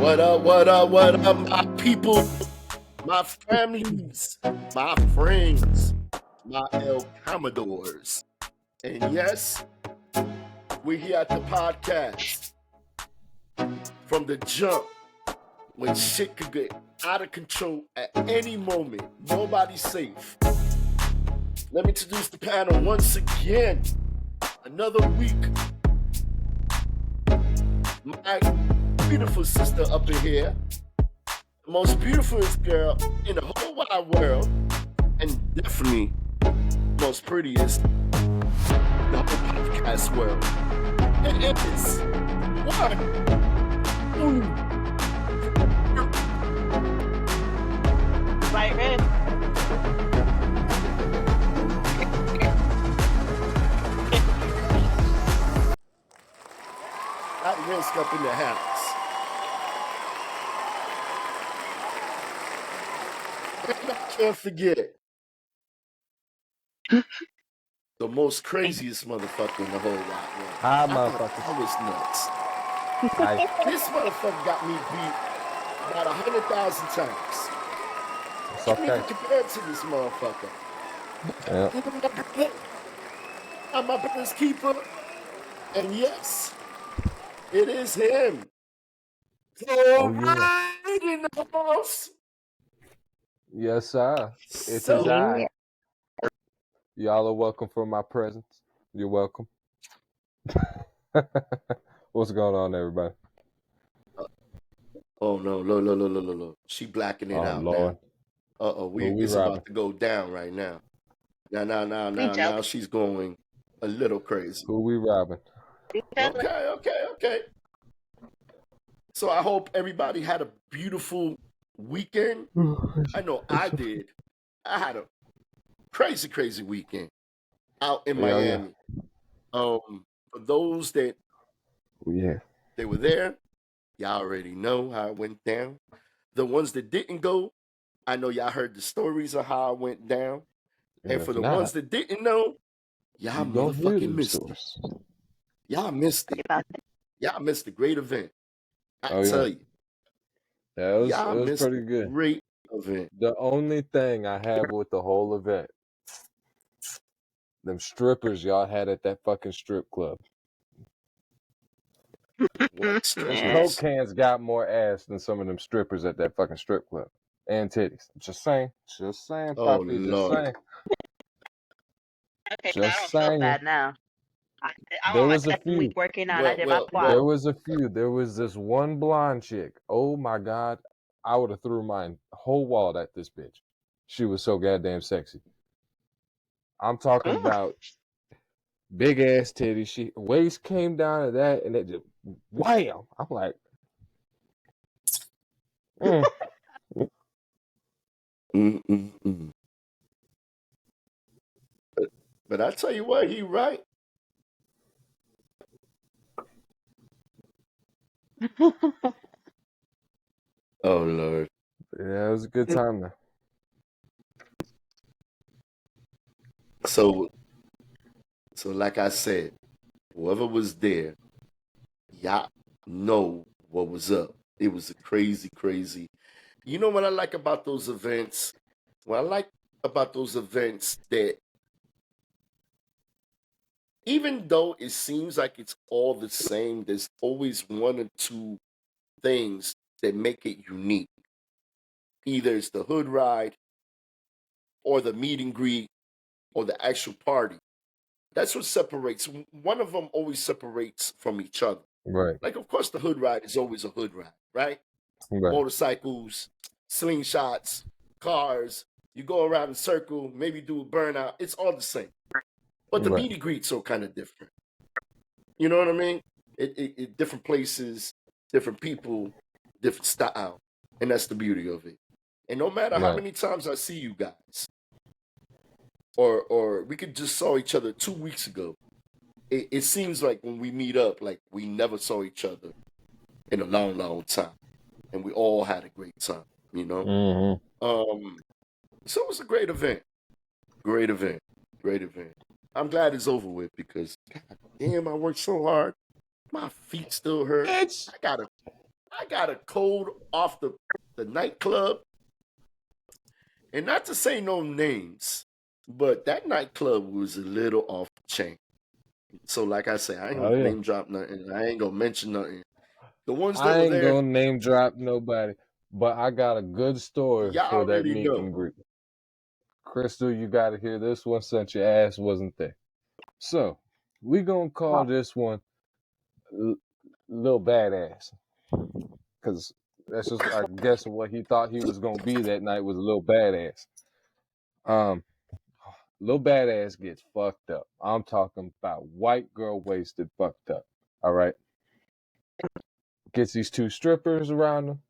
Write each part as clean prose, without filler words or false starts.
What up, my people, my families, my friends, my El Commodores. And yes, we're here at the podcast from the jump when shit could get out of control at any moment. Nobody's safe. Let me introduce the panel once again. Another week. My beautiful sister up in here. The most beautifulest girl in the whole wide world. And definitely most prettiest in the whole podcast world. It is one. Right, Red? Got Risk up in the house. And I can't forget the most craziest motherfucker in the whole wide world. Hi, I thought motherfuckers. I was nuts. Hi. This motherfucker got me beat about 100,000 times. It's Can't okay. even compare to this motherfucker. Yeah. I'm my brother's keeper. And yes, it is him. Oh, yeah. Right in the house. Yes, sir. It So is I. Y'all are welcome for my presence. You're welcome. What's going on, everybody? Oh no, look. She blacking it Oh, out Lord. now. Who we It's robbing? about to go down right now. Now she's going a little crazy. Who we robbing? Okay. So I hope everybody had a beautiful weekend. I know I did. I had a crazy weekend out in Yeah, yeah. Miami. For those that Yeah. they were there, y'all already know how it went down. The ones that didn't go, I know y'all heard the stories of how it went down. And If for the not, ones that didn't know, y'all you gonna hear motherfucking them missed it. stories. Y'all missed it. Y'all missed a great event. I Oh, yeah. tell you, Yeah, it y'all was missed a pretty good. great event. The only thing I have with the whole event, them strippers y'all had at that fucking strip club. What Them strippers? Coke cans got more ass than some of them strippers at that fucking strip club. And titties. Just saying, Oh Poppy. Just Lord. saying. Okay, so I Just don't feel saying. bad now. I'm There on my was a second week few. working out. I did my Well, quad. There was a few. There was this one blonde chick. Oh my God. I would have threw my whole wallet at this bitch. She was so goddamn sexy. I'm talking about big ass titties. She waist came down to that and it just wham. I'm like, mm. But I tell you what, he right. Oh Lord. yeah, it was a good time though. So like I said, whoever was there, y'all know what was up. It was a crazy. You know what I like about those events? What I like about those events that even though it seems like it's all the same, there's always one or two things that make it unique. Either it's the hood ride or the meet and greet or the actual party. That's what separates. One of them always separates from each other. Right. Like, of course, the hood ride is always a hood ride, right? Right. Motorcycles, slingshots, cars. You go around in a circle, maybe do a burnout. It's all the same. But the Right. meet and greets are kind of different. You know what I mean? It different places, different people, different style, and that's the beauty of it. And no matter how Right. many times I see you guys, or we could just saw each other 2 weeks ago, it seems like when we meet up, like we never saw each other in a long time, and we all had a great time. You know. Mm-hmm. So it was a great event. Great event. I'm glad it's over with because, God damn, I worked so hard. My feet still hurt. Bitch. I I got a code off the nightclub, and not to say no names, but that nightclub was a little off the chain. So, like I say, I ain't gonna name drop nothing. I ain't gonna mention nothing. The ones that I were ain't there, gonna name drop nobody, but I got a good story y'all for that already meet know. and greet. Crystal, you gotta hear this one since your ass wasn't there. So, we gonna call this one Lil Badass. Because that's just, I guess, what he thought he was gonna be that night was a little badass. Lil Badass gets fucked up. I'm talking about white girl wasted fucked up. All right. Gets these two strippers around him.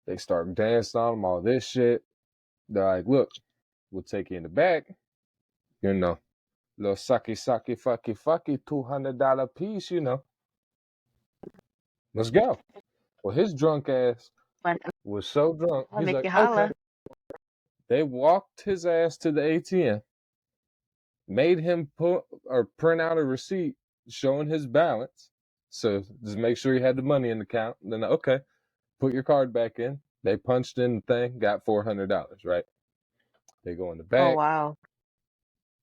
They start dancing on him, all this shit. They're like, look, we'll take you in the back. You know, little sucky, fucky, $200 piece, you know. Let's go. Well, his drunk ass was so drunk. He's like, okay. They walked his ass to the ATM, made him print out a receipt showing his balance. So just make sure he had the money in the account. Then, okay, put your card back in. They punched in the thing, got $400, right? They go in the back. Oh, wow.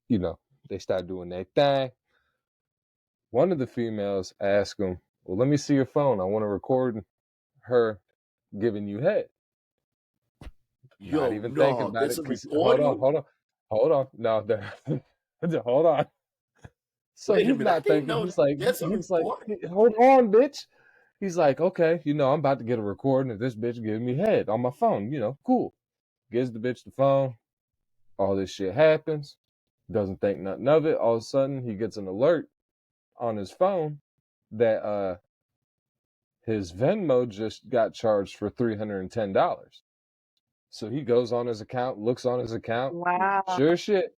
You know, they start doing their thing. One of the females asked him, well, let me see your phone. I want to record her giving you head. Yo, not even thinking about it. Hold on. No, hold on. So he's not thinking. He's like, hold on, bitch. He's like, okay, you know, I'm about to get a recording of this bitch giving me head on my phone. You know, cool. Gives the bitch the phone. All this shit happens. Doesn't think nothing of it. All of a sudden, he gets an alert on his phone that his Venmo just got charged for $310. So he goes on his account, looks on his account. Wow. Sure shit.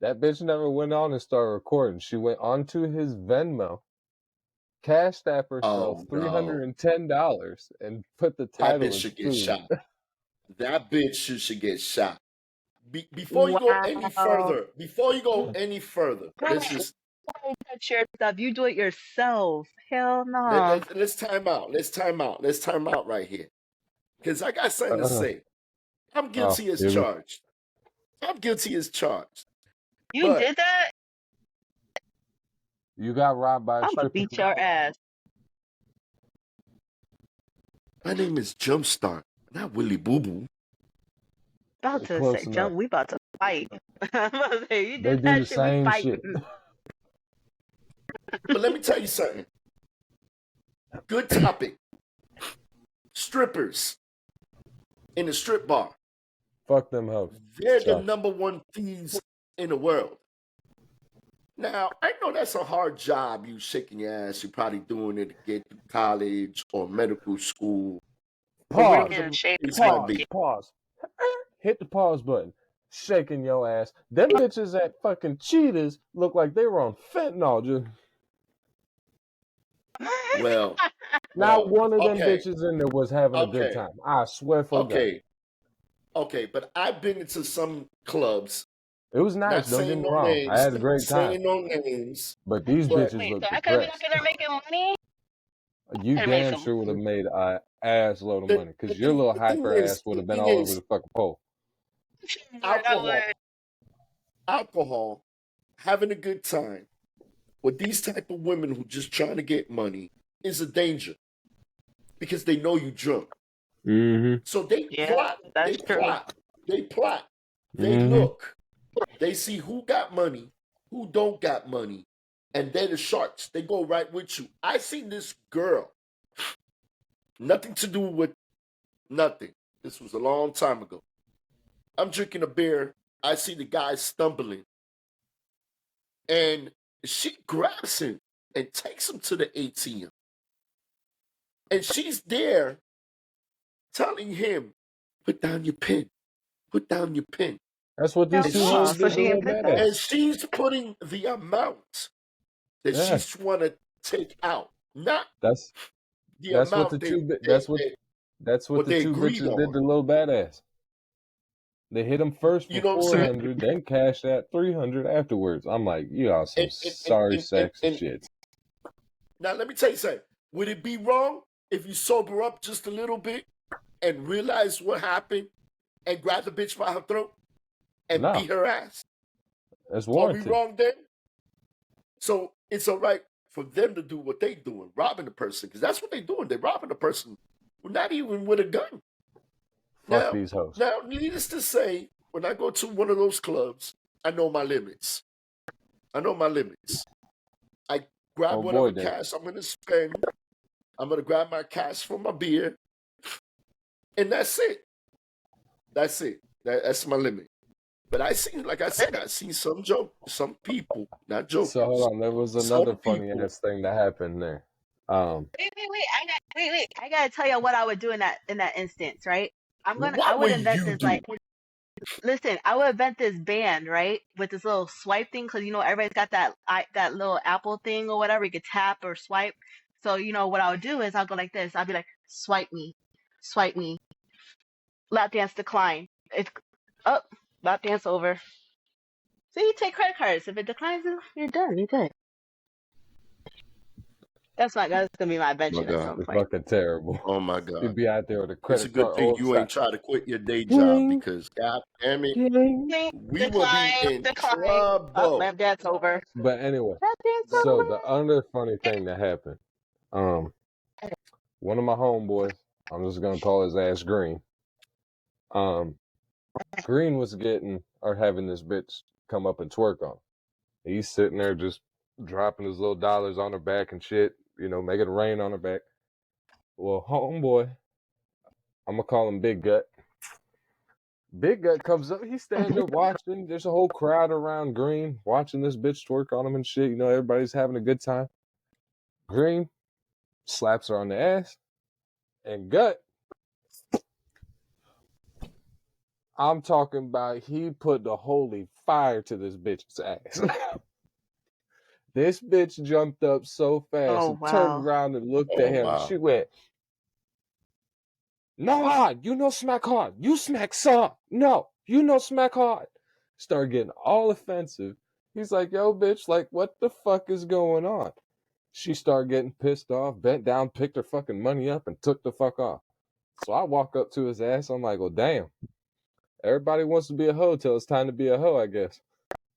That bitch never went on and started recording. She went onto his Venmo, cashed app herself $310, and put the title. That bitch should get shot. That bitch should get shot. Before you go any further, this is. Touch your stuff. You do it yourself. Hell no. Let's time out. Let's time out right here, because I got something to say. I'm guilty as charged. You did that? You got robbed by a stripper. I'm gonna beat your ass. My name is Jumpstart, not Willie Boo Boo. About to say, Jump, we about to fight. I'm about to say, you did they that do the shit, same we fight. shit. But let me tell you something. Good topic. Strippers in a strip bar. Fuck them hoes. They're the number one thieves in the world. Now, I know that's a hard job. You shaking your ass. You're probably doing it to get to college or medical school. Pause. Pause. Hit the pause button. Shaking your ass. Them bitches at fucking Cheetahs look like they were on fentanyl. Just... Well, not one of them bitches in there was having a good time. I swear for God. Okay, but I've been into some clubs. It was nice. Don't get me wrong. Names, I had a great time. Saying no names. But these bitches look so I could be up there making money? You damn sure would have made an ass load of money, because your little hyper ass would have been all over the fucking pole. Alcohol, having a good time with these type of women who just trying to get money is a danger, because they know you drunk. Mm-hmm. So they plot. They look. They see who got money, who don't got money, and they're the sharks. They go right with you. I seen this girl. Nothing to do with nothing. This was a long time ago. I'm drinking a beer. I see the guy stumbling. And she grabs him and takes him to the ATM. And she's there telling him, put down your pen. Put down your pen. That's what these two hoes do. And she's putting the amount that she's want to take out. Not that's amount what the two bitches did to Lil Badass. They hit him first for $400, then cashed at $300 afterwards. I'm like, you are some sorry sex shit. Now let me tell you something. Would it be wrong if you sober up just a little bit and realize what happened and grab the bitch by her throat and No, beat her ass? it's Are we warranted. wrong then? So it's all right for them to do what they doing, robbing the person, because that's what they doing. They're robbing the person, not even with a gun. Fuck these hoes. Now, needless to say, when I go to one of those clubs, I know my limits. I grab whatever cash I'm going to spend. I'm going to grab my cash for my beer. And that's it. That's my limit. But I seen some people, not jokers. So hold on, there was another funny ass thing that happened there. Wait. I gotta tell you what I would do in that instance, right? I would invent this listen, I would invent this band, right, with this little swipe thing, because everybody's got that little Apple thing or whatever, you could tap or swipe. So what I would do is I'll go like this. I'll be like, swipe me, lap dance decline. It's up, lap dance over. So you take credit cards. If it declines, you're done. You're good. That's gonna be my invention at some It's point. fucking terrible. Oh my God. You'd be out there with a credit card. It's a good thing you ain't try to quit your day job, because God damn it, we will be in trouble. Lap dance over. But anyway, so the other funny thing that happened, one of my homeboys, I'm just gonna call his ass Green. Green was having this bitch come up and twerk on him. He's sitting there just dropping his little dollars on her back and shit, making it rain on her back. Well, homeboy, I'm gonna call him Big Gut. Big Gut comes up, he stands up watching. There's a whole crowd around Green watching this bitch twerk on him and shit. Everybody's having a good time. Green slaps her on the ass, and Gut, I'm talking about, he put the holy fire to this bitch's ass. This bitch jumped up so fast and turned around and looked at him. Wow. She went, "No hard, smack hard. You smack soft. No, smack hard." Started getting all offensive. He's like, "Yo, bitch, like, what the fuck is going on?" She started getting pissed off, bent down, picked her fucking money up, and took the fuck off. So I walk up to his ass. I'm like, "Well, damn. Everybody wants to be a hoe till it's time to be a hoe, I guess."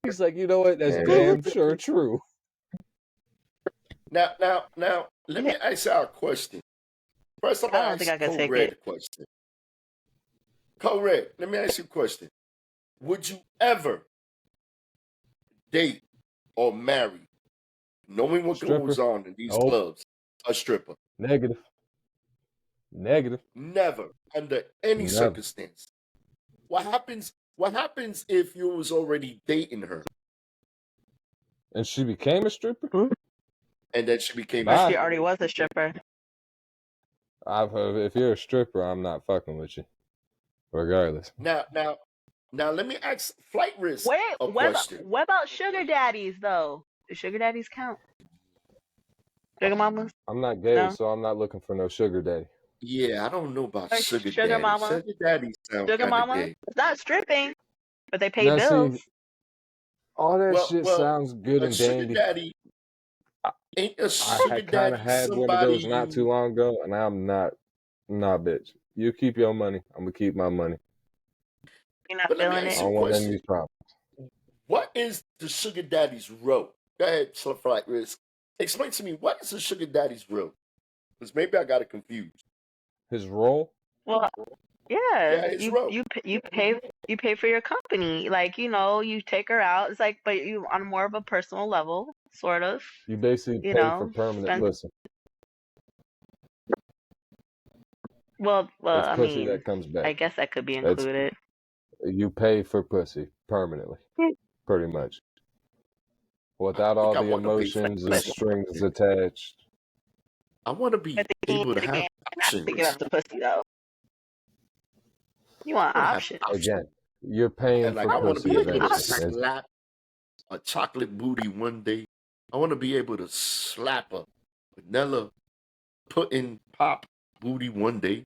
He's like, "You know what? That's damn sure true." Now, let me ask y'all a question. First, I'm going to ask Code Red a question. Code Red, let me ask you a question. Would you ever date or marry, knowing what goes on in these clubs, a stripper? Negative. Never, under any circumstance. What happens if you was already dating her? And she became a stripper? Mm-hmm. And then she became she already was a stripper. If you're a stripper, I'm not fucking with you, regardless. Now, let me ask Flight Risk a question. What about sugar daddies, though? Do sugar daddies count? Sugar mamas? I'm not gay, so I'm not looking for no sugar daddy. Yeah, I don't know about sugar daddy. Mama. Sugar daddy sounds sugar mama. Gay. It's not stripping, but they pay bills. See, all that shit sounds good and dandy. Sugar daddy ain't a sugar I kind of had one of those not too long ago, and I'm not. Nah, bitch. You keep your money. I'm gonna keep my money. You're not feeling it. I don't want any problems. What is the sugar daddy's role? Go ahead, Flight Risk. Explain to me, what is the sugar daddy's role? Because maybe I got it confused. His role? Well, you pay for your company. Like, you take her out. It's like, but you on more of a personal level, sort of. You basically pay for permanent pussy. Well, it's I pussy mean, that comes back. I guess that could be included. You pay for pussy permanently, pretty much, without all the emotions and strings attached. I want to be able to have options. To get off the pussy, though. You want options. Again, you're paying for I want to pussy be able to eventually. slap a chocolate booty one day. I want to be able to slap a vanilla pudding pop booty one day.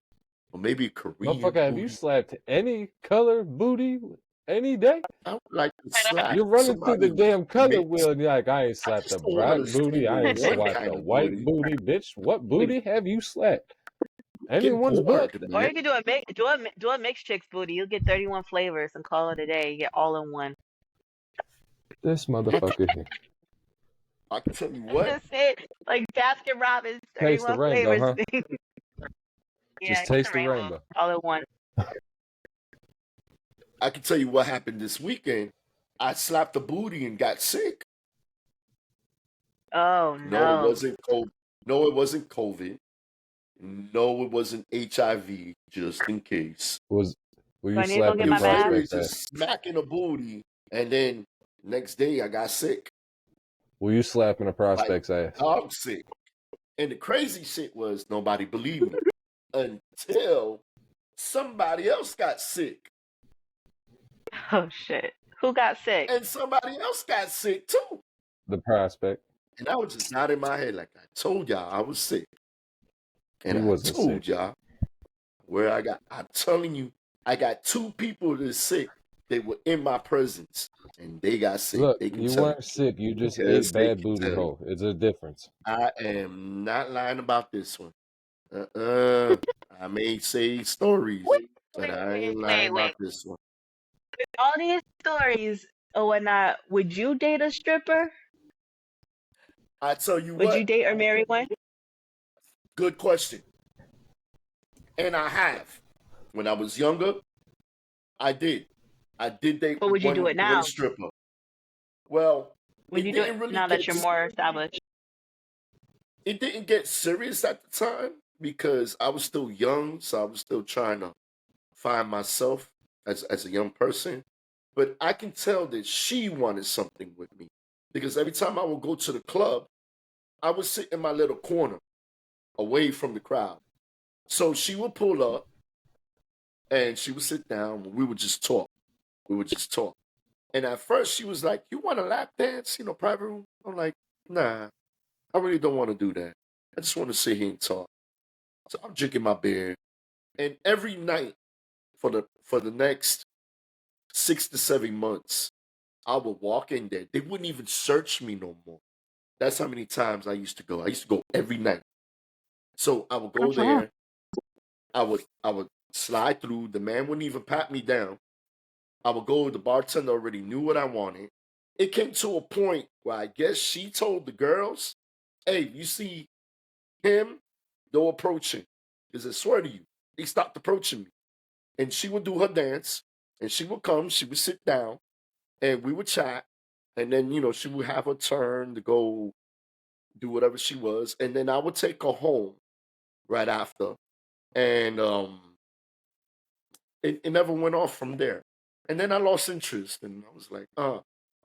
Or maybe a Korean Motherfucker, have you slapped any color booty any day? I would like to slap. You're running through the damn color wheel and you're like, I ain't slapped a black booty. I ain't slapped a white booty, bitch. What booty have you slapped? Anyone's butt. bored, Or man. you can do a mixed chicks booty. You'll get 31 flavors and call it a day. You get all in one. This motherfucker here. I can tell you what. Just say it like Baskin Robbins, Taste the 31 rainbow, flavors. huh? Yeah, Just it's taste a the rainbow. all in one. I can tell you what happened this weekend. I slapped the booty and got sick. Oh No, it no. wasn't COVID. No, it wasn't COVID. No, it wasn't HIV. Just in case. Were Do you I need to go slapping get the my mask? Literally prospect's ass? just smacking the booty, and then next day I got sick, Were you slapping a like prospect's ass? dog sick. And the crazy shit was nobody believed me until somebody else got sick, Oh shit. Who got sick? and somebody else got sick too. The prospect. And I was just nodding my head like I told y'all I was sick, and You I wasn't told sick. y'all where I got. I'm telling you, I got 2 people that's sick. They were in my presence, and they got sick. Look, They can you tell you. weren't sick. You just Yes, ate they bad can booty tell you. hole. It's a difference. I am not lying about this one. I may say stories, Wait, but wait, I ain't wait, lying wait. about this one. With all these stories or whatnot, would you date a stripper? I tell you Would you what, date or marry one? good question. And I have. When I was younger, I did. I did date But would you do it one now? stripper. Well, Would it you do didn't it really now that you're get more established? it didn't get serious at the time because I was still young, so I was still trying to find myself as a young person. But I can tell that she wanted something with me because every time I would go to the club, I would sit in my little corner away from the crowd. So she would pull up and she would sit down and we would just talk. We would just talk. And at first she was like, "You want a lap dance, private room?" I'm like, "Nah, I really don't want to do that. I just want to sit here and talk." So I'm drinking my beer. And every night for the next 6 to 7 months, I would walk in there. They wouldn't even search me no more. That's how many times I used to go. I used to go every night. So I would go That's wow. there. I would slide through. The man wouldn't even pat me down. I would go. The bartender already knew what I wanted. It came to a point where I guess she told the girls, "Hey, you see him? Don't approach him." Because I swear to you, he stopped approaching me. And she would do her dance, and she would come. She would sit down, and we would chat. And then she would have her turn to go do whatever she was, and then I would take her home right after, and it never went off from there. And then I lost interest, and I was like,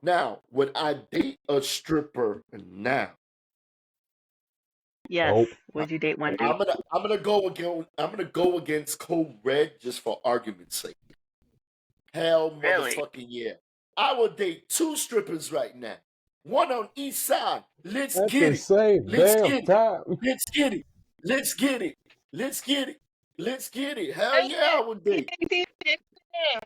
Now, would I date a stripper now? Yes. Nope. Would you date one too? I'm gonna go against Code Red just for argument's sake. Hell, Really? motherfucking yeah! I would date 2 strippers right now. One on each side. Let's At get the it. same Let's damn get it. time. Let's get it. Let's get it. Let's get it. Let's get it. Hell yeah, I would He date. thinks he's pimping.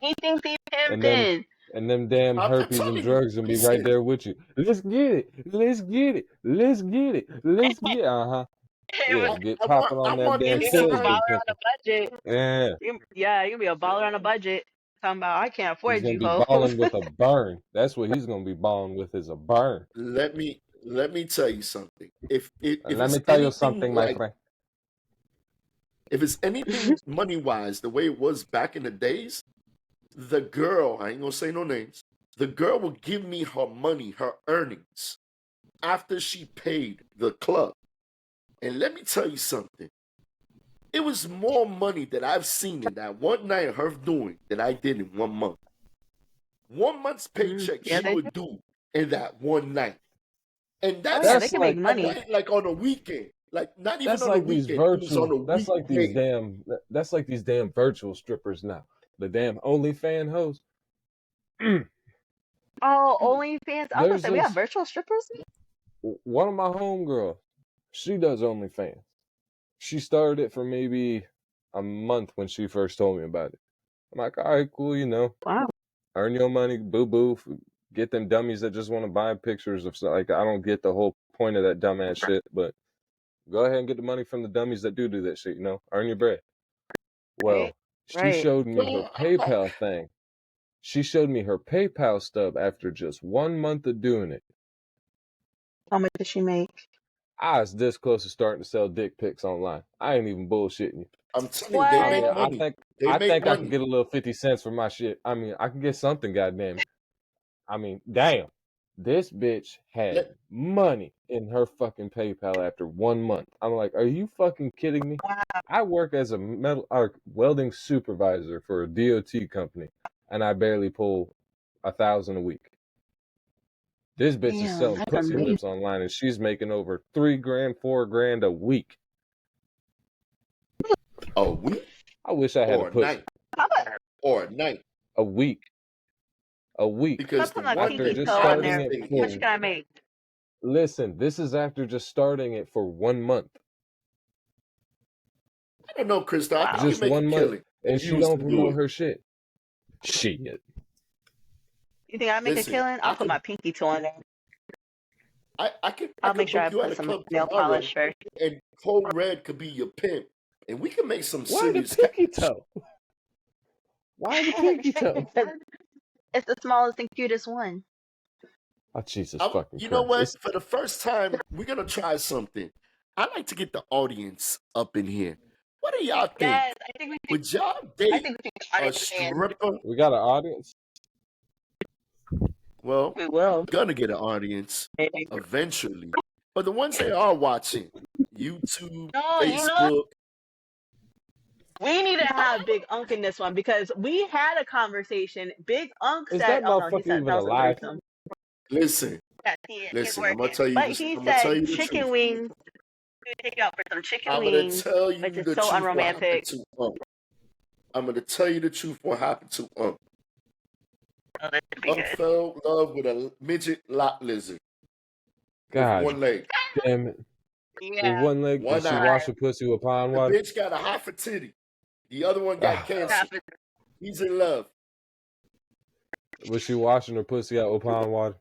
He thinks he's And them pimping. and them damn I'm herpes and telling you. drugs gonna be right Listen, there with you. Let's get it. Let's get it. Let's get it. Let's get uh-huh. Yeah, I, get I want popping on I that want damn You're gonna be a sales inside. baller been on a pimping. budget. Yeah. Yeah, you're gonna be a baller on a budget. Talking about I can't He's afford gonna you, be hoes. balling with a burn. That's what he's gonna be balling with is a burn. Let me tell you something. If And let me tell you something, my friend. if it's anything money wise, the way it was back in the days, the girl, I ain't gonna say no names, the girl will give me her money, her earnings, after she paid the club. And let me tell you something. It was more money that I've seen in that one night of her doing than I did in 1 month. 1 month's paycheck Yeah, she would do in that one night. And Oh that's yeah, they That's can make like money. like on a weekend. Like not even that's on a like these weekend. It was on a virtual that's like these weekday. damn virtual strippers now. The damn OnlyFans hoes. Oh, OnlyFans. I was gonna There's say we have this virtual strippers. one of my homegirls, she does OnlyFans. She started it for maybe a month when she first told me about it. I'm like, all right, cool, Wow. earn your money, boo boo. Get them dummies that just want to buy pictures of like I don't get the whole point of that dumbass shit, but Go ahead and get the money from the dummies that do that shit, you know? Earn your bread. Well, Right. she Right. showed me her Well, PayPal thing. She showed me her PayPal stub after just 1 month of doing it. How much did she make? I was this close to starting to sell dick pics online. I ain't even bullshitting you. I'm telling you, they What? make I money. think They I make think I money. can get a little 50 cents for my shit. I mean, I can get something, goddamn it. I mean, damn. This bitch had Let- money in her fucking PayPal after 1 month. I'm like, are you fucking kidding me? Wow. I work as a metal welding supervisor for a DOT company, and I barely pull 1,000 a week. This bitch is Damn, selling that's pussy amazing. lips online, and she's making over $3,000, $4,000 a week. A week I wish I had or a a pussy. night How about or a night A week. A week. because put the my one After pinky thing just toe I in there? starting it understand How much here, can I make? Listen, this is after just starting it for 1 month. I don't know, Krista. I think Wow. you Just make a 1 month. killing And if you she was don't to do promote it. her shit. Shit. You think I make a Listen, killing? I I'll put could, my pinky toe in there. I I'll make could sure I book you at put a some club nail tomorrow, polish first. and Code Red could be your pimp, and we can make some Why the serious pinky cash. toe? Why the pinky toe? It's the smallest and cutest one. Oh, Jesus I'm, fucking you know Christ. what? It's, For the first time, we're gonna try something. I like to get the audience up in here. What do y'all think? Yes, I think we should. Would y'all I date think we should a understand. stripper? we got an audience? Well, We will. gonna get an audience eventually. But the ones that are watching, YouTube, No, you know, Facebook, we need to have Big Unk in this one because we had a conversation. Big Unk Is said, that "Oh no, he motherfucker said even that was a alive? threesome." listen, Yes, he's listen, I'm gonna working. tell you But this. he I'm gonna tell said you the chicken truth. wings. He would take you out for some chicken I'm gonna wings, tell you which is the so truth what happened unromantic. to I'm gonna tell you the truth what happened to Oh, this would be good. fell in love with a midget lot lizard with God one leg. damn it. Yeah. With one leg, One did she eye. wash her pussy with pond The water? bitch got a half a titty. The other one got Ah, cancer. He's in love. was she washing her pussy out with pond water?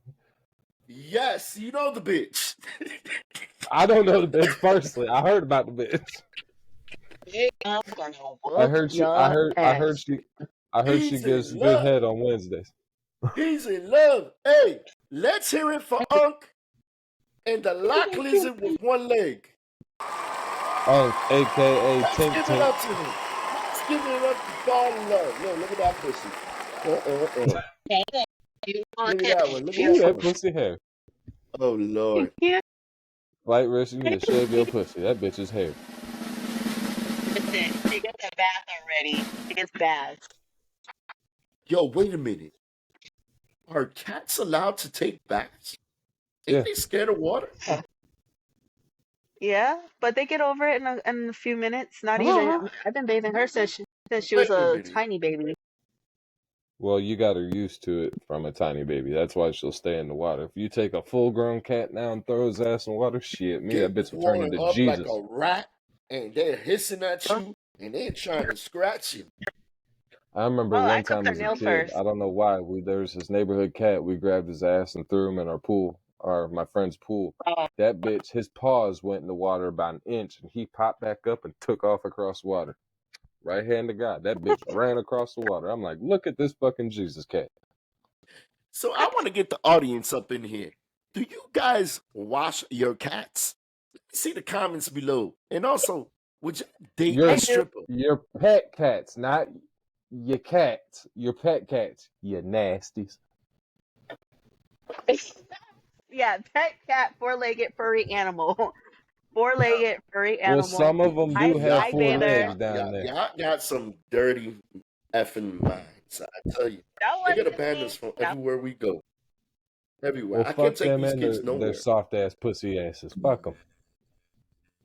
Yes, you know the bitch. I don't know the bitch personally. I heard about the bitch. I'm gonna I whoop heard she your I heard ass. she He's gives in good love. head on Wednesdays. He's in love. Hey, let's hear it for Unk and the lock lizard with one leg. AKA Let's Tink give it Tink. up to him. Let's give it up to Fall in Love. Look at that pussy. Look at that one. Look Ooh, at that that one. pussy hair. Oh, Lord. Light wrist, you need to shave your pussy. That bitch is hair. Listen, she gets a bath already. She gets baths. Yo, wait a minute. Are cats allowed to take baths? Ain't Yeah. they scared of water? Yeah, but they get over it in a few minutes. Not even. I've been bathing her since she was Wait a a minute. tiny baby. Well, you got her used to it from a tiny baby. That's why she'll stay in the water. If you take a full-grown cat now and throw his ass in water, shit, me, that Get bitch will turn swollen into up Jesus. like a rat, and they're hissing at you, and they're trying to scratch you. I remember Oh, I one clipped time her as a nails kid, first. I don't know why, there was this neighborhood cat. We grabbed his ass and threw him in our pool, or my friend's pool. Oh, That bitch, his paws went in the water about an inch, and he popped back up and took off across water. Right hand to God. That bitch ran across the water. I'm like, look at this fucking Jesus cat. So I want to get the audience up in here. Do you guys wash your cats? Let me see the comments below. And also, would you date Your a stripper? your pet cats, not your cats. Your pet cats. You nasties. yeah, pet cat, four-legged furry animal. Four-legged furry Well, animal. some of them I do have I 4 bathe her. legs down there. Y'all got some dirty effing minds. I tell you. That They wasn't get abandoned me. from That everywhere we go. Everywhere. Well, I can't fuck take them these and kids their nowhere. soft ass pussy asses. Fuck them.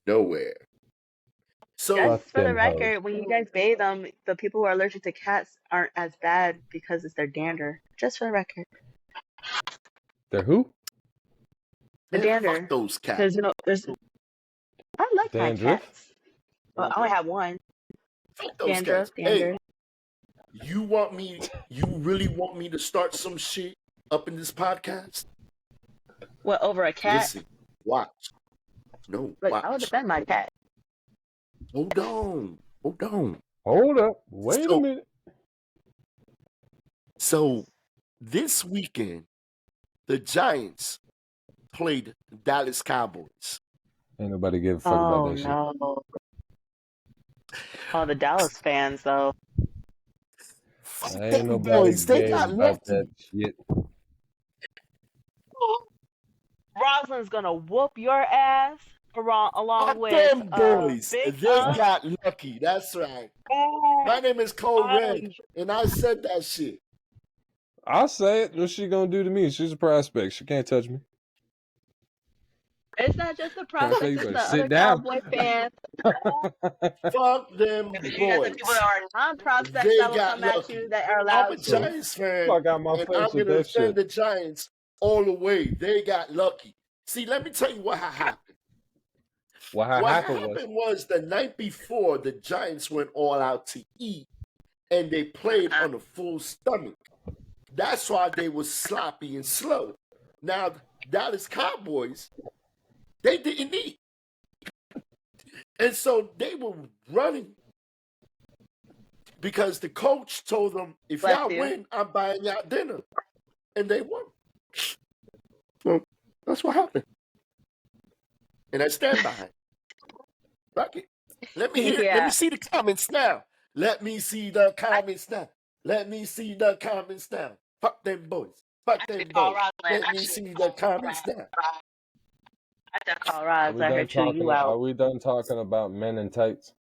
Nowhere. So, Just Fuck for the them hoes. record, when you guys bathe them, the people who are allergic to cats aren't as bad because it's their dander. Just for the record, They're who? the man, dander. fuck those cats. Because there's. I like my Dandruff? cats. Well, I only have one. Fuck those Dandruff, cats. Hey, dander. you really want me to start some shit up in this podcast? What, over a cat? Listen, watch. No, Look, I would watch. defend my cat. Hold on. Hold on. Hold up. Wait a So, minute. so this weekend, the Giants played Dallas Cowboys. Ain't nobody give a fuck about Oh that shit. no. Oh, the Dallas fans though. Fuck Ain't them nobody boys. They gave got about lucky. that shit. Rosalind's gonna whoop your ass along Fuck with them boys. Big They got lucky. That's right. My name is Cole Red, and I said that shit. I'll say it. What's she gonna do to me? She's a prospect. She can't touch me. It's not just the Can I tell prospects, you it's better the sit other down? Cowboy fans. Fuck them You got the boys. people that are non-prospects They that will got come at lucky. you that are I'm allowed a to. Giants fan, Fuck out my and face I'm with going to that defend shit. the Giants all the way. They got lucky. See, let me tell you what happened. What What happened happened was the night before, the Giants went all out to eat, and they played on a full stomach. That's why they were sloppy and slow. Now, Dallas Cowboys, they didn't eat. And so they were running because the coach told them, if Bless y'all you. win, I'm buying y'all dinner. And they won. Well, that's what happened. And I stand by it. Fuck it. Let me hear. Let Yeah. me see the comments now. Let me see the comments now. Let me see the comments now. Fuck them boys. Fuck them Call boys. Roslyn. Let me see the comments now. I should call Are Roz. we Let her done chew talking? you Are out. we done talking about men in tights?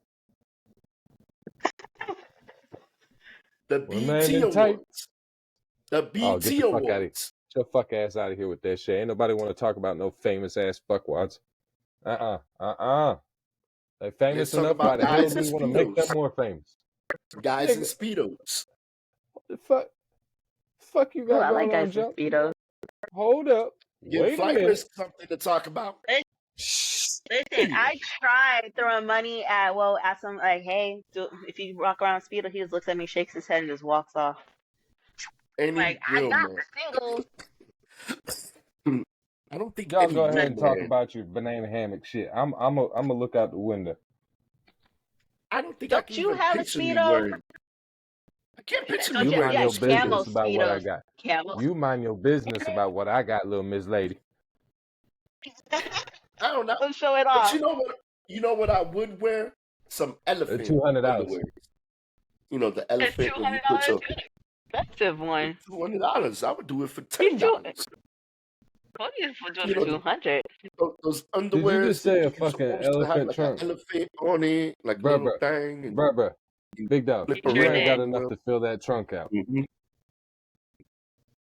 The We're men BT in tights. Awards. The Oh, get BT the fuck out of here. Awards. Get your fuck ass out of here with that shit. Ain't nobody want to talk about no famous ass fuckwads. They famous Let's talk enough. Why about the hell guys do in we want to make them Speedos. more famous? Guys in Nigga, Speedos. what the fuck you Oh, got I like going on, guys in Jump? Speedos. Hold up. Give Wait a Flight minute. Risk something to talk about. Listen, I tried throwing money at some like, hey, if you walk around Speedo, he just looks at me, shakes his head, and just walks off. Any Like, I real got man. singles. I don't think Y'all any go ahead real and talk man. about your banana hammock shit. I'm gonna look out the window. I don't think I Don't can you even have a picture me Speedo? wearing. I can't picture me You Yeah, mind wearing your a camel business about what I Speedos. got. Camel. You mind your business about what I got, little Miss Lady. I don't know. Let's show it But off. you know what? You know what I would wear? Some elephant $200. underwear. You know the elephant when you put your Expensive one. $200. I would do it for You do $10. what do you do You for know 200? those Did you underwears just say that a you're fucking supposed to have elephant like an trunk? elephant on it, like a little thing, and Bruh. you Big dog. flip You ain't got around. enough to fill that trunk out.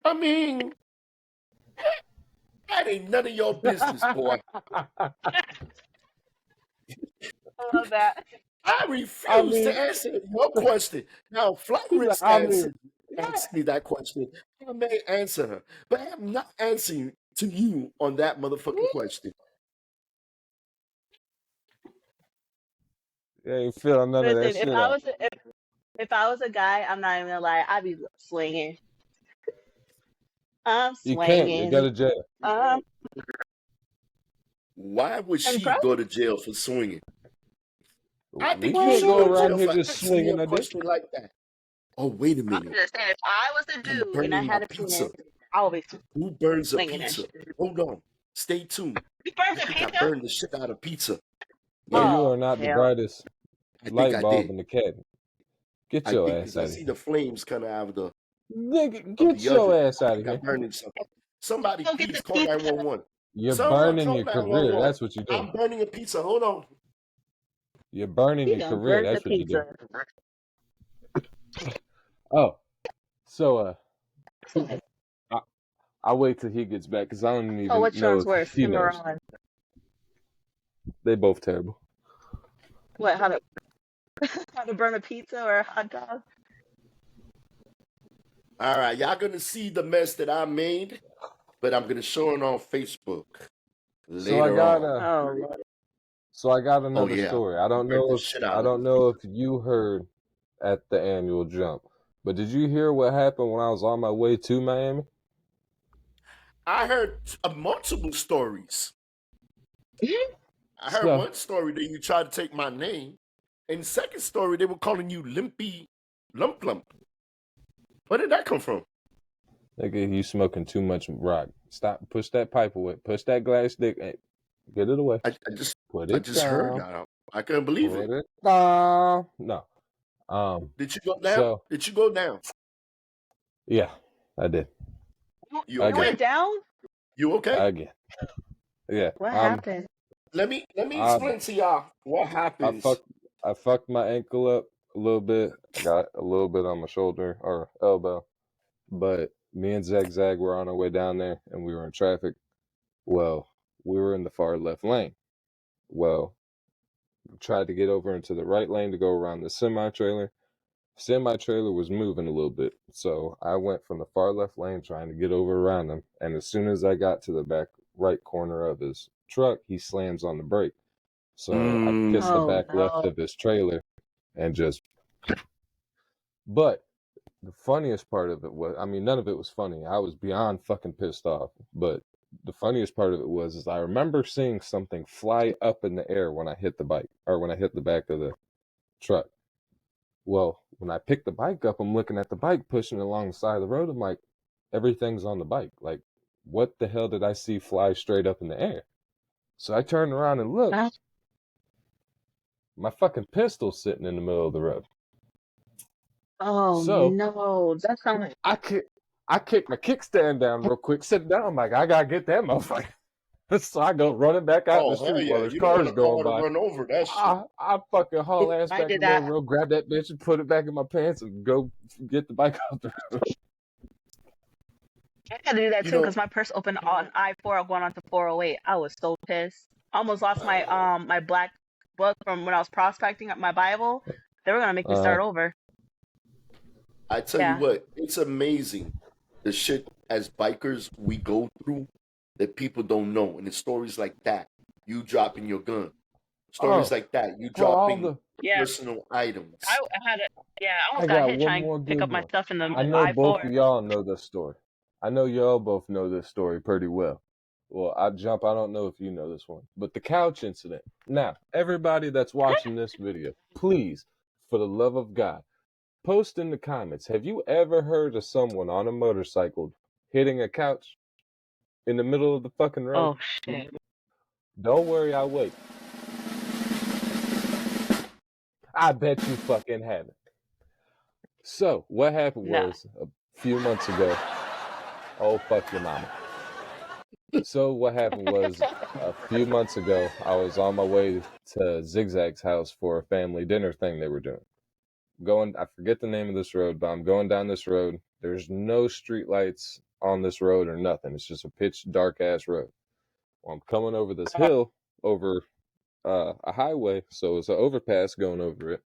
I mean, that ain't none of your business, boy. I love that. I refuse to answer your question. Now, Flight Risk asked me that question. I may answer her, but I'm not answering to you on that motherfucking question. You ain't feeling none of that Listen, shit out. if I was a guy, I'm not even gonna lie, I'd be swinging. I'm You can't. You go to swinging. jail. Why would And she go to jail for swinging? I We think you can't should go go to around jail here for just asking me swinging a a dick. question like that. Oh, wait a I'm minute. just saying, if I was a I'm dude and I burning my had a pizza. penis, I would be Who burns a swinging that pizza? shit. Hold on. Stay tuned. You I burnt a think I pizza? burned the shit out of pizza. Well, Yeah, you Oh, are not the hell. brightest I think light I bulb did. in the cabinet. Get I your think ass because I out of see here. the flames coming out of the Nigga, get the your oven. ass I out of think I'm here. burning something. Somebody Go get please the call pizza. 911. You're Someone burning call your career. 911. That's what you're doing. I'm burning a pizza. Hold on. You're burning He your done career. burnt the That's what you're doing. pizza. Oh, so I'll wait till he gets back because I don't even Oh, which know one's if worse? he Him or knows. Ron? They both terrible. What? How to burn a pizza or a hot dog? All right, y'all gonna see the mess that I made, but I'm gonna show it on Facebook later on. So I got another yeah. story. I don't Burnt know the if shit out of it. you heard at the annual jump, but did you hear what happened when I was on my way to Miami? I heard multiple stories. I heard So, one story that you tried to take my name, and the second story they were calling you Limpy Lump Lump. Where did that come from? nigga, you smoking too much rock. Stop. Push that pipe away. Push that glass stick. Hey, get it away. I just Put I it just heard down. that. I couldn't believe Put it. it down. No. Did you go down? So Did you go down? yeah, I did. You You Again. okay? went down? You okay? Again. Yeah. What happened? Let me I explain to y'all what I happens. fucked my ankle up a little bit. I got a little bit on my shoulder or elbow. But me and Zag were on our way down there and we were in traffic. Well, we were in the far left lane. Well, we tried to get over into the right lane to go around the semi-trailer. Semi-trailer was moving a little bit. So I went from the far left lane trying to get over around him. And as soon as I got to the back right corner of his truck, he slams on the brake. So I kissed the Oh back left no. of his trailer and just. But the funniest part of it was, I mean, none of it was funny. I was beyond fucking pissed off. But the funniest part of it was I remember seeing something fly up in the air when I hit the bike or when I hit the back of the truck. Well, when I picked the bike up, I'm looking at the bike pushing along the side of the road. I'm like, everything's on the bike. Like, what the hell did I see fly straight up in the air? So I turned around and looked. Huh? My fucking pistol's sitting in the middle of the road. Oh So no. That sounds like I kicked my kickstand down real quick, sit down. I'm like, I gotta get that motherfucker. So I go running back out in the Oh hell street yeah! while there's You don't want cars a going car to by. run over that shit. I fucking haul ass I back did in the main that. road, grab that bitch and put it back in my pants and go get the bike off the road. I had to do that You too know, because my purse opened on I-4 going on to 408. I was so pissed. Almost lost my my black book from when I was prospecting at my Bible. They were gonna make me start over. I tell you Yeah. what, it's amazing the shit as bikers we go through that people don't know, and it's stories like that. You dropping your gun, stories Oh, like that. You for all dropping the Yeah. personal items. I had it. Yeah, I I almost got got hit one trying more to pick good up my one. stuff in the I know both I-4. of y'all know this story. I know y'all both know this story pretty well. Well, I don't know if you know this one, but the couch incident. Now, everybody that's watching this video, please, for the love of God, post in the comments. Have you ever heard of someone on a motorcycle hitting a couch in the middle of the fucking road? Oh shit. Don't worry, I'll wait. I bet you fucking haven't. So, what happened No. was a few months ago. Oh, fuck your mama. So, what happened was a few months ago, I was on my way to Zigzag's house for a family dinner thing they were doing. I forget the name of this road, but I'm going down this road. There's no street lights on this road or nothing. It's just a pitch dark ass road. Well, I'm coming over this hill over a highway, so it's an overpass going over it.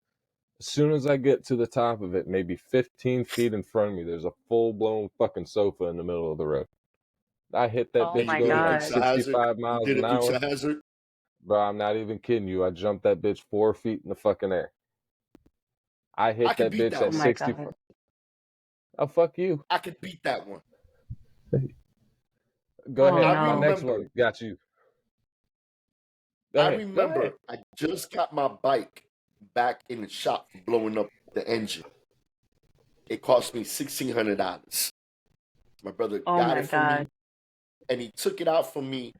As soon as I get to the top of it, maybe 15 feet in front of me, there's a full-blown fucking sofa in the middle of the road. I hit that Oh And bitch you my did going a like god. deuce hazard. 65 You miles did an a deuce hour. hazard. Bro, I'm not even kidding you. I jumped that bitch 4 feet in the fucking air. I I hit can that beat bitch that Oh at one. my 60. god. Oh, fuck you. I can beat that one. Go Oh ahead. I My no. next remember. one got you. Go I ahead. Go ahead. remember. I just got my bike back in the shop for blowing up the engine. It cost me $1,600. My brother Oh got my it for me, god. and he took it out for me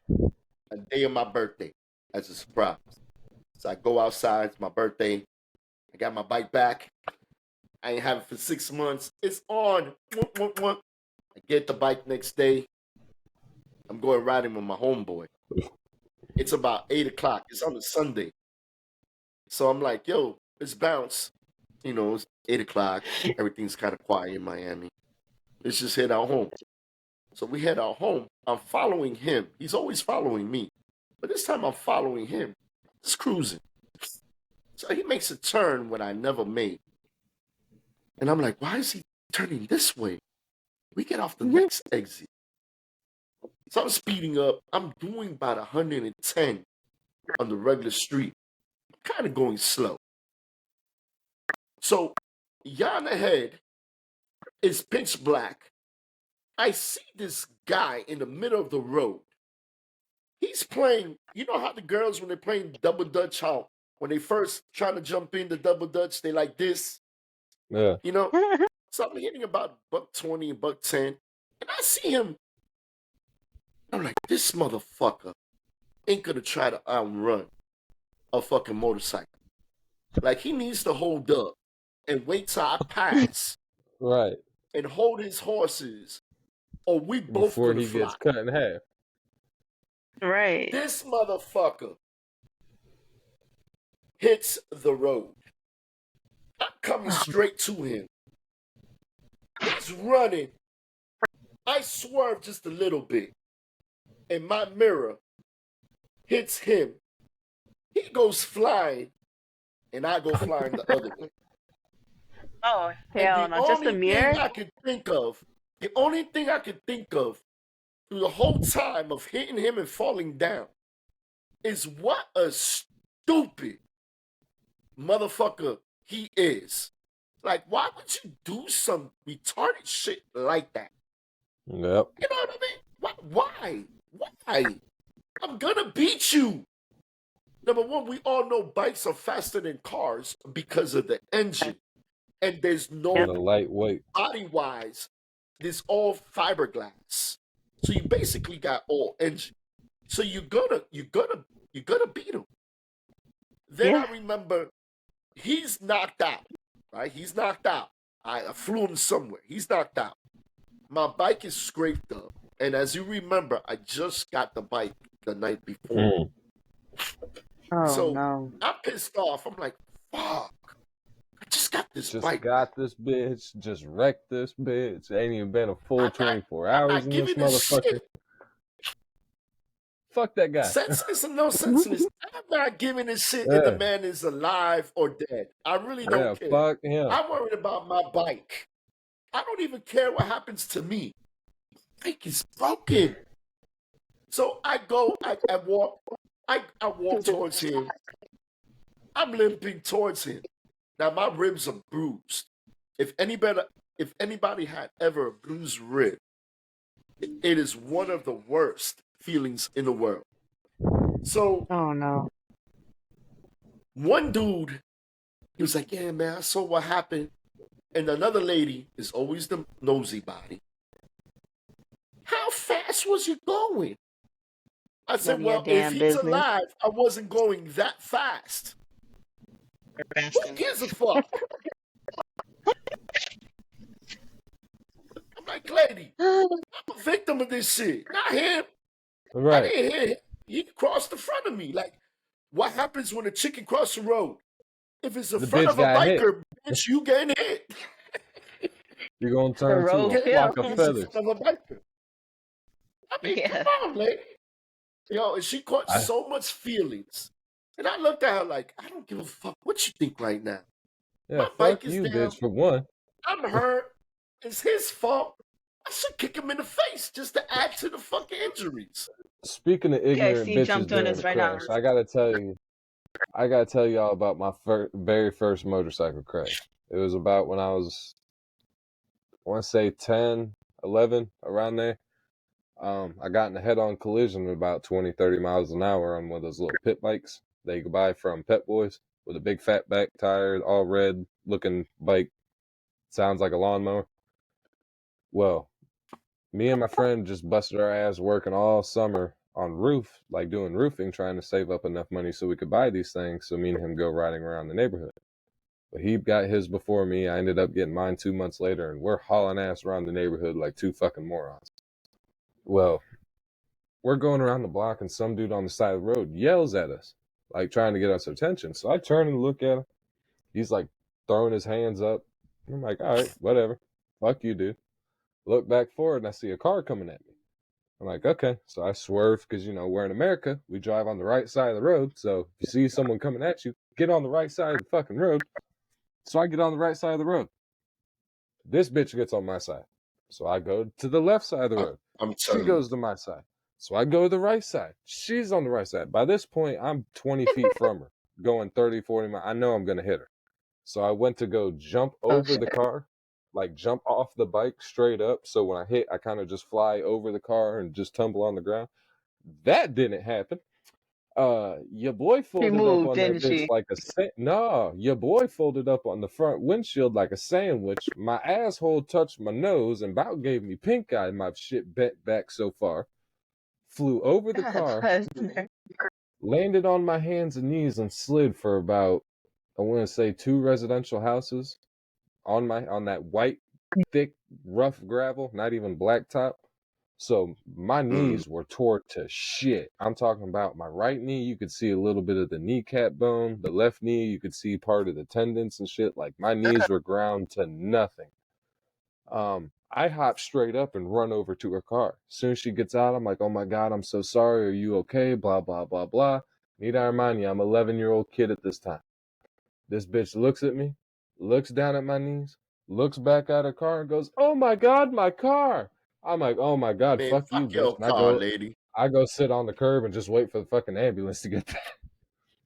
a day of my birthday as a surprise. So I go outside. It's my birthday. I got my bike back. I ain't have it for 6 months. It's on. Mwah, mwah, mwah. I get the bike next day. I'm going riding with my homeboy. It's about 8 o'clock. It's on a Sunday. So I'm like, yo, let's bounce. You know, it's 8 o'clock. Everything's kind of quiet in Miami. Let's just head out home. So we head out home. I'm following him. He's always following me. But this time I'm following him. Just cruising. So he makes a turn when I never made. And I'm like, why is he turning this way? We get off the next exit. So I'm speeding up. I'm doing about 110 on the regular street. Kind of going slow. So yon ahead is pitch black. I see this guy in the middle of the road. He's playing. You know how the girls when they're playing double dutch, how when they first trying to jump in the double dutch, they like this. Yeah. You know. So I'm hitting about $120, $110, and I see him. I'm like, this motherfucker ain't gonna try to outrun a fucking motorcycle. Like he needs to hold up and wait till I pass Right. and hold his horses, or we both Before gonna he fly. gets cut in half. Right. This motherfucker hits the road. I'm coming straight to him. He's running. I swerve just a little bit, and my mirror hits him. He goes flying, and I go flying the other way. Oh, And hell no. Just a mirror? the only thing I could think of through the whole time of hitting him and falling down is what a stupid motherfucker he is. Like, why would you do some retarded shit like that? Yep. You know what I mean? Why? I'm gonna beat you. Number one, we all know bikes are faster than cars because of the engine. And there's no And the lightweight. body-wise, there's all fiberglass. So you basically got all engine. So you're gonna beat him. Then Yeah. I remember he's knocked out. Right? He's knocked out. I flew him somewhere. He's knocked out. My bike is scraped up. And as you remember, I just got the bike the night before. Oh So no. I'm pissed off. I'm like, fuck. I just got this Just bike. got this bitch. Just wrecked this bitch. Ain't even been a full 24 I'm hours not in this giving this motherfucker. shit. Fuck that guy. Senseless and no senseless. I'm not giving this shit if the man is alive or dead. I really don't care. Fuck him. I'm worried about my bike. I don't even care what happens to me. My bike is broken. So I walk towards him. I'm limping towards him. Now my ribs are bruised. If anybody had ever a bruised rib, it is one of the worst feelings in the world. So Oh no. one dude, he was like, yeah, man, I saw what happened. And another lady is always the nosy body. How fast was you going? I said, None of your well, if damn he's business. alive, I wasn't going that fast. Who gives a fuck? I'm like, lady, I'm a victim of this shit, not him. I Right. didn't hear him. He crossed in front of me. Like, what happens when a chicken crosses the road? If it's in The front bitch of a got hit. biker, bitch, you getting hit. You're gonna turn to road a flock of kills. feathers. Of a biker. I mean, Yeah. come on, lady. Yo, and she caught so much feelings. And I looked at her like, I don't give a fuck what you think right now. Yeah, My fuck bike is you, down. bitch, for one. I'm hurt. It's his fault. I should kick him in the face just to add to the fucking injuries. Speaking of ignorant see, bitches jumped on during us the right now. crash, I gotta tell y'all about my very first motorcycle crash. It was about when I was, I want to say 10, 11, around there. I got in a head-on collision at about 20, 30 miles an hour on one of those little pit bikes that you could buy from Pep Boys with a big fat back tire, all red looking bike. Sounds like a lawnmower. Well, me and my friend just busted our ass working all summer on roof, like doing roofing, trying to save up enough money so we could buy these things so me and him go riding around the neighborhood. But he got his before me. I ended up getting mine 2 months later, and we're hauling ass around the neighborhood like two fucking morons. Well, we're going around the block, and some dude on the side of the road yells at us, like trying to get us attention. So I turn and look at him. He's like throwing his hands up. I'm like, all right, whatever. Fuck you, dude. Look back forward, and I see a car coming at me. I'm like, okay. So I swerve because, we're in America. We drive on the right side of the road. So if you see someone coming at you, get on the right side of the fucking road. So I get on the right side of the road. This bitch gets on my side. So I go to the left side of the road. She goes to my side. So I go to the right side. She's on the right side. By this point, I'm 20 feet from her, going 30, 40 miles. I know I'm going to hit her. So I went to go jump over the car, like jump off the bike straight up. So when I hit, I kind of just fly over the car and just tumble on the ground. That didn't happen. Your boy She folded up moved, on that didn't bitch she? like no, your boy folded up on the front windshield like a sandwich. My asshole touched my nose and about gave me pink eye. My shit bent back so far. Flew over the car, Plus, landed on my hands and knees, and slid for about, I want to say, 2 residential houses on that white, thick, rough gravel, not even blacktop. So my knees were tore to shit. I'm talking about my right knee. You could see a little bit of the kneecap bone. The left knee, you could see part of the tendons and shit. Like my knees were ground to nothing. I hop straight up and run over to her car. As soon as she gets out, I'm like, oh my God, I'm so sorry. Are you okay? Blah, blah, blah, blah. Need I remind you, I'm an 11-year-old kid at this time. This bitch looks at me, looks down at my knees, looks back at her car and goes, oh my God, my car. I'm like, oh my God, Man, fuck you, fuck bitch. your And car, lady. I go sit on the curb and just wait for the fucking ambulance to get there.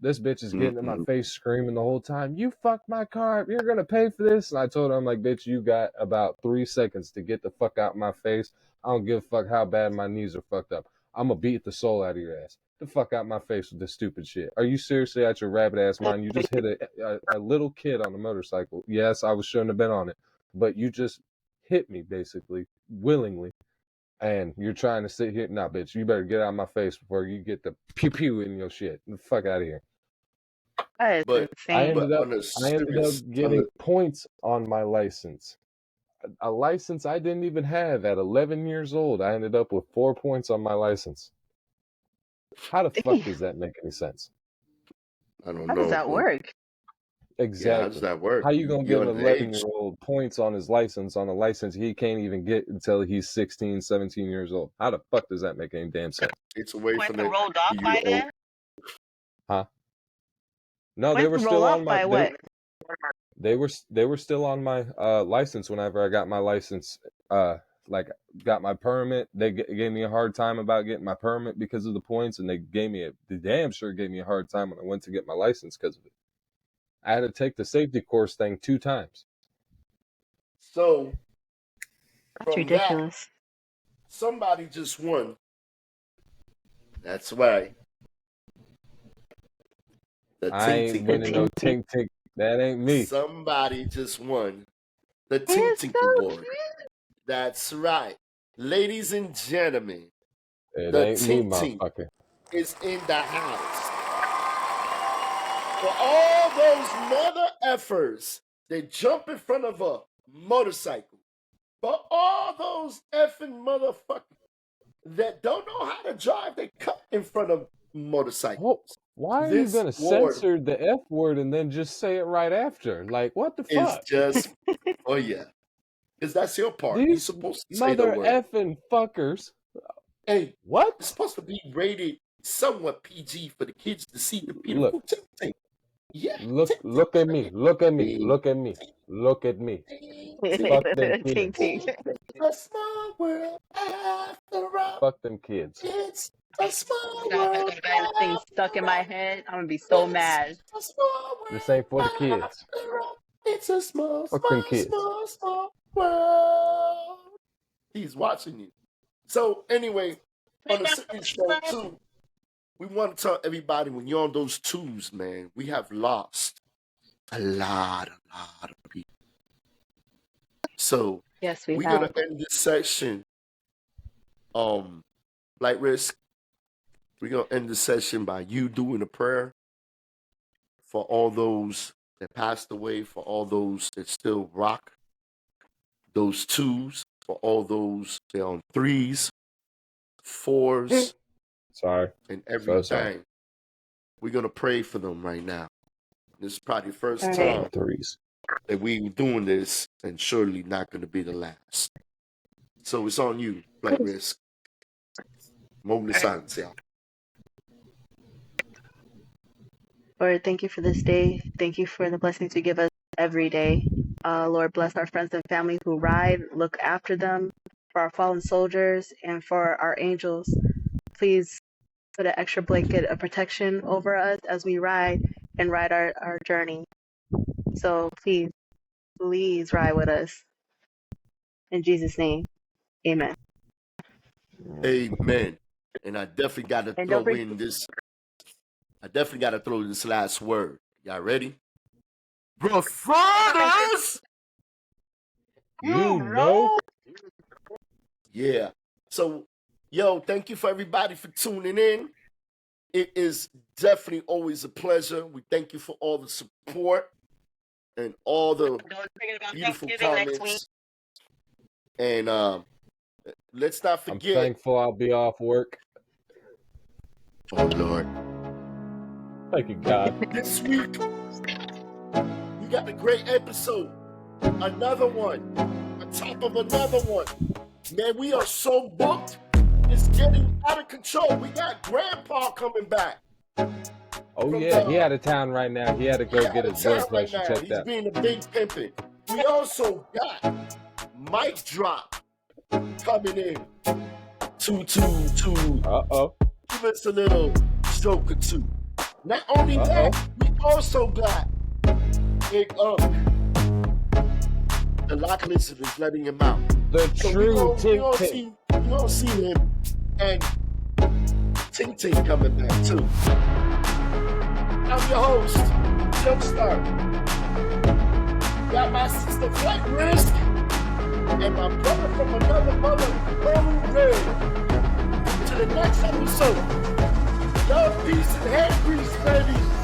This bitch is getting in my face screaming the whole time, you fucked my car up, you're gonna pay for this. And I told her, I'm like, bitch, you got about 3 seconds to get the fuck out my face. I don't give a fuck how bad my knees are fucked up. I'm gonna beat the soul out of your ass. The fuck out my face with this stupid shit. Are you seriously out your rabbit ass mind? You just hit a little kid on a motorcycle. Yes, I shouldn't have been on it, but you just hit me basically willingly. And you're trying to sit here. Nah, bitch, you better get out of my face before you get the pew pew in your shit. The fuck out of here. that is But I insane. ended up getting points on my license. A license I didn't even have at 11 years old. I ended up with 4 points on my license. How the fuck does that make any sense? I don't How does know. that work? Exactly. Yeah, how does that work? How you gonna give an underage. 11-year-old points on his license on a license he can't even get until he's 16, 17 years old? How the fuck does that make any damn sense? It's away Points from been the rolled off by then? Huh? No, they Points were been still rolled on off my by what? they were still on my license whenever I got my license. Like got my permit. They gave me a hard time about getting my permit because of the points, and they damn sure gave me a hard time when I went to get my license because of it. I had to take the safety course thing 2 times. So That's from ridiculous. that, somebody just won. That's right. The I ain't winning no tink tink. That ain't me. Somebody just won the Tink It's Tink so Award. cute. That's right. Ladies and gentlemen, It the ain't me, Tink Tink motherfucker. is in the house. For all those mother effers that jump in front of a motorcycle. For all those effing motherfuckers that don't know how to drive, they cut in front of motorcycles. Why are you This gonna award censor the F word and then just say it right after? Like, what the is fuck? just, oh yeah. Because that's your part. You're These supposed to say the mother word. effing fuckers. Hey, it's What? supposed to be rated somewhat PG for the kids to see the beautiful Tink Tink. Yeah. Look at me. Look at me. Look at me. Look at me. Fuck them Tink kids. Tink. A small world after all. Fuck them kids. It's a small Now if I world. go to bed and this thing's stuck in my head, I'm gonna be so mad. A small world This ain't for the kids. after all. It's a small, Fuck them small, kids. small, small world. He's watching you. So anyway, on the Sydney show too, we want to tell everybody when you're on those twos, man, we have lost a lot of people. So Yes, we we're have. gonna end this section. Light risk. We're gonna end the session by you doing a prayer for all those that passed away, for all those that still rock those twos, for all those that are on 3s, 4s, Sorry. and So sorry. everything. We're gonna pray for them right now. This is probably the first All right. time 3s. that we doing this, and surely not gonna be the last. So it's on you, Light Risk. Moment of silence, y'all. Lord, thank you for this day. Thank you for the blessings you give us every day. Lord, bless our friends and family who ride. Look after them, for our fallen soldiers, and for our angels. Please put an extra blanket of protection over us as we ride our journey. So please ride with us. In Jesus' name, amen. Amen. And I definitely got to And throw don't forget, in this. I definitely got to throw this last word. Y'all ready? Brothers! You know. Yeah. So, yo, thank you for everybody for tuning in. It is definitely always a pleasure. We thank you for all the support and all the don't forget about beautiful Thanksgiving next week. comments. And let's not I'm forget. thankful I'll be off work. Oh, Lord. Thank you, God. This week, we got a great episode. Another one. On top of another one. Man, we are so booked. It's getting out of control. We got Grandpa coming back. Oh, yeah. He out of town right now. He had to go get his blood pressure checked He's out. being a big pimpin'. We also got Mic Drop coming in to Uh-oh. give us a little stroke or two. Not only that, we also got Big the Loch Lizard is letting him out. The So true we gonna see him and Ting Ting coming back too. I'm your host, Jumpstart. Got my sister Flight Risk and my brother from another mother, Bone Red. To the next episode. Love, peace, and hand grease, baby.